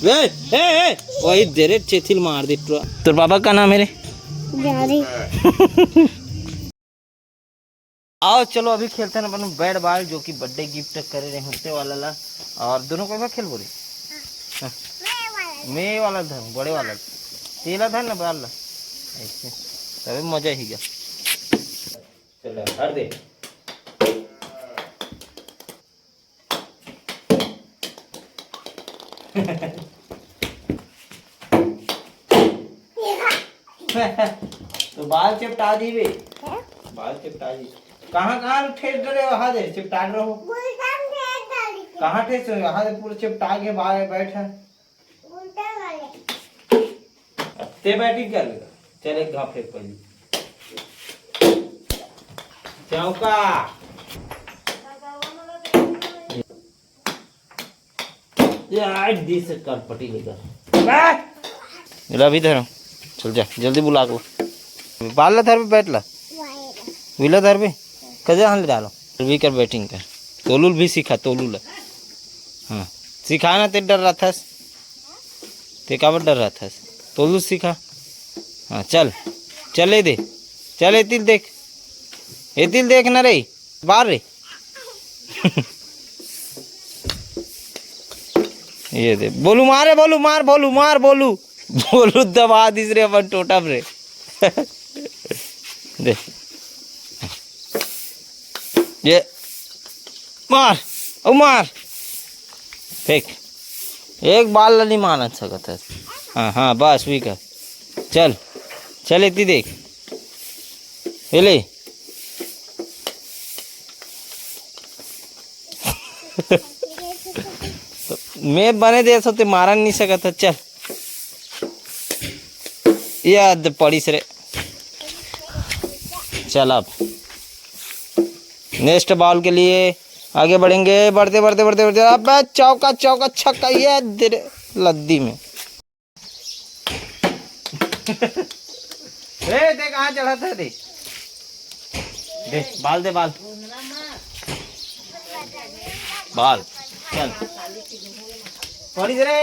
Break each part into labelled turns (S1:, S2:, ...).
S1: वही दे रे चेथिल मार दे। तो पापा का नाम है रे? आओ चलो अभी खेलते हैं अपन बैट बॉल, जो कि बर्थडे गिफ्ट करे रहे होते वाला ला। और दोनों को खेल बोले मैं वाला था बड़े वाला तेला था ना बाल ला ऐसे, तभी मजा ही गया। चलो हर दे तो बाल चिपटा दी बे, बाल चिपटा दी। कहाँ कहाँ ठेस डरे वहाँ दे चिपटा रहो, कहाँ ठेस वहाँ दे पूरा चिपटा के बाहर बैठा ते बैटिंग कर लेगा। चल एक घाव फेंक पहले चौका यार दी से कर पटी लेकर अभी धर चल जा जल्दी बुला को बाल धर पे बैठ ला विला धर पे कजा हाल डालो भी कर बैटिंग कर तोलुल भी सीखा तोलुल हाँ सिखा ना ते डर रहा था ते का डर रहा था तोलुल सीखा हाँ चल चले दे चल एतिल देख ना रे बाहर रे ये दे बोलू मारे बोलू मार बोलू मार बोलू बोलू दबा दिस रे अपन टोटम रे दे ये मार ओ मार फेंक एक बाल नहीं मार सकता है। हाँ हाँ बस भी कर चल चल इतनी देख ले मैं बने दे सोते मारा नहीं सका था। चल याद पड़ी से चल अब नेक्स्ट बॉल के लिए आगे बढ़ेंगे बढ़ते बढ़ते बढ़ते बढ़ते अब चौका चौका छक्का ये लद्दी में देख कहाँ चढ़ा था देख दे बाल दे बाल बाल चल पड़ी रे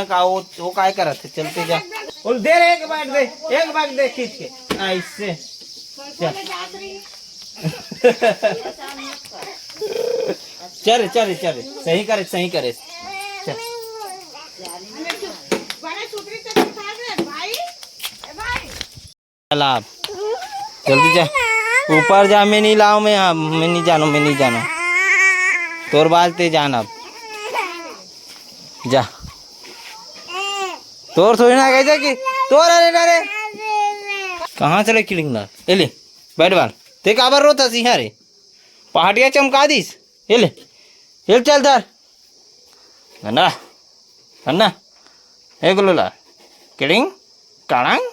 S1: का वो काय करत थे चलते जा बोल दे रे एक बाइक दे खींच के ऐसे चल चल चल सही करे चल आप जल्दी जा ऊपर जा मैं नहीं लाऊं मैं नहीं जानो तोर बाल ते जान अब जा तोर थोड़ी ना कैसे कि तोर अरे कहाँ चले किड़िंग ला ले बैठ बाल ते काबर रोता सिंहा रे पहाड़िया चमका दीस ले चल धर गन्ना गन्ना ए गुलूला किड़िंग काड़ांग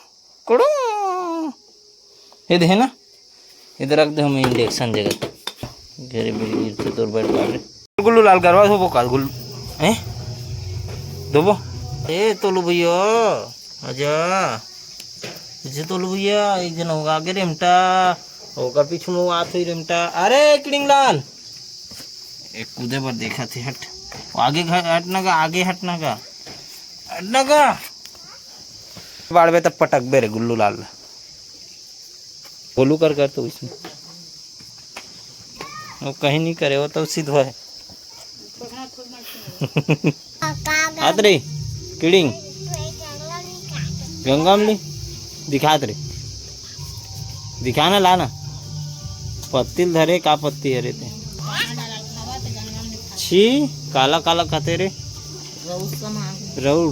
S1: कुड़ुंग ये दे ना इधर रख दे हमें इंजेक्शन जगह घेरे बेरी गिरते तोर बैठ पा रहे गुल्लू लाल करवा धोबो का गुल्लू हैं धोबो ए तोलू भैया आजा जे तोलू भैया एक जन होगा आगे रेमटा होगा पीछे में आत हुई रेमटा अरे किड़िंग लाल एक कूदे पर देखा थे हट आगे हटना का बाड़वे तब पटक बेरे गुल्लू लाल बोलू कर तो इसमें वो कहीं नहीं करे वो तो सीधा है आतरे किड़िंग गंगामली दिखात रे दिखाना लाना पत्तिल धरे का पत्ती हरे ते छी काला काला खाते रे रौड़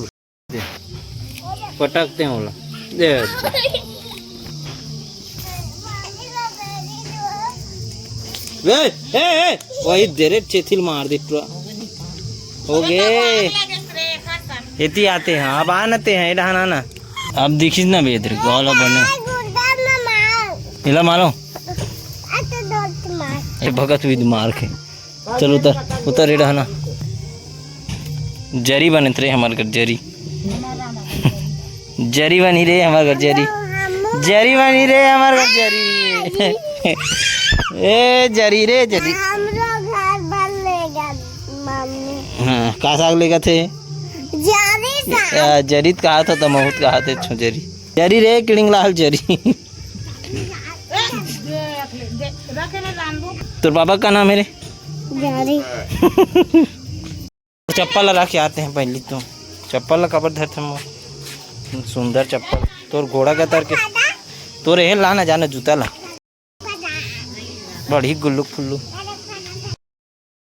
S1: पटकते हैं बोला दे वही दे रे चेथिल मार दे हो गए इतनी आते हैं अब आते हैं इधर ना अब दिखी ना बेदर गौला बने हिला मारो ये भगत विद मार के चल उतर इधर ना जरी बने थे हमारे घर जरी बनी रे हमारे घर जरी बनी रे हमारे घर जरी ए जरी रे जरी हाँ का साग लेगा थे जरीत कहा था तमहुत कहा थे जरी जरी रे किड़िंग लाल जरी। तो पापा का नाम है रे चप्पल लगा के आते हैं पहले तो चप्पल कबर धरते हम सुंदर चप्पल तोर घोड़ा का तर के तो रे ला ना जाना जूता ला बड़ी गुल्लू फुल्लू।